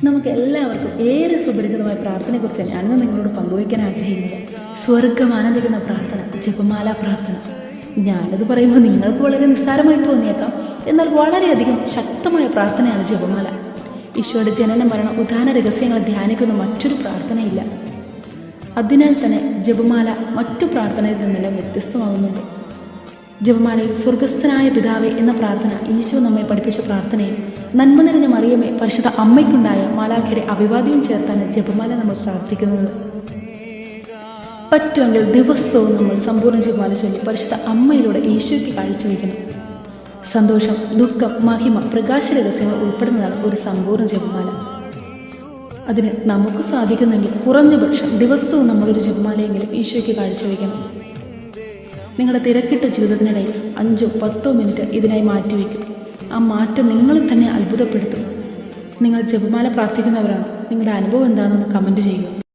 നമുക്ക് എല്ലാവർക്കും ഏറെ സുപരിചിതമായ പ്രാർത്ഥനയെക്കുറിച്ച് ഞാനിന്ന് നിങ്ങളോട് പങ്കുവയ്ക്കാൻ ആഗ്രഹിക്കുന്നത് സ്വർഗം ആനന്ദിക്കുന്ന പ്രാർത്ഥന, ജപമാല പ്രാർത്ഥന. ഞാനത് പറയുമ്പോൾ നിങ്ങൾക്ക് വളരെ നിസ്സാരമായി തോന്നിയേക്കാം, എന്നാൽ വളരെയധികം ശക്തമായ പ്രാർത്ഥനയാണ് ജപമാല. ഈശോയുടെ ജനന മരണ ഉദാന രഹസ്യങ്ങൾ ധ്യാനിക്കുന്ന മറ്റൊരു പ്രാർത്ഥനയില്ല. അതിനാൽ തന്നെ ജപമാല മറ്റു പ്രാർത്ഥനയിൽ നിന്നെല്ലാം വ്യത്യസ്തമാകുന്നുണ്ട്. ജപമാലയിൽ സ്വർഗസ്ഥനായ പിതാവേ എന്ന പ്രാർത്ഥന ഈശോ നമ്മെ പഠിപ്പിച്ച പ്രാർത്ഥനയും നന്മ നിറഞ്ഞ മറിയമേ പരിശുദ്ധ അമ്മയ്ക്കുണ്ടായ മാലാഖയുടെ അഭിവാദ്യവും ചേർത്താണ് ജപമാല നമ്മൾ പ്രാർത്ഥിക്കുന്നത്. പറ്റുമെങ്കിൽ ദിവസവും നമ്മൾ സമ്പൂർണ്ണ ജപമാല ചൊല്ലി പരിശുദ്ധ അമ്മയിലൂടെ ഈശോയ്ക്ക് കാഴ്ചവെക്കണം. സന്തോഷം, ദുഃഖം, മഹിമ, പ്രകാശ രഹസ്യങ്ങൾ ഉൾപ്പെടുന്നതാണ് ഒരു സമ്പൂർണ്ണ ജപമാല. അതിന് നമുക്ക് സാധിക്കുന്നെങ്കിൽ കുറഞ്ഞപക്ഷം ദിവസവും നമ്മളൊരു ജപമാലയെങ്കിലും ഈശോയ്ക്ക് കാഴ്ചവെക്കണം. നിങ്ങളുടെ തിരക്കിട്ട ജീവിതത്തിനിടയിൽ 5-10 മിനിറ്റ് ഇതിനായി മാറ്റിവെക്കും. ആ മാറ്റം നിങ്ങളെ തന്നെ അത്ഭുതപ്പെടുത്തും. നിങ്ങൾ ജപമാല പ്രാർത്ഥിക്കുന്നവരാണോ? നിങ്ങളുടെ അനുഭവം എന്താണെന്ന് കമൻറ്റ് ചെയ്യുക.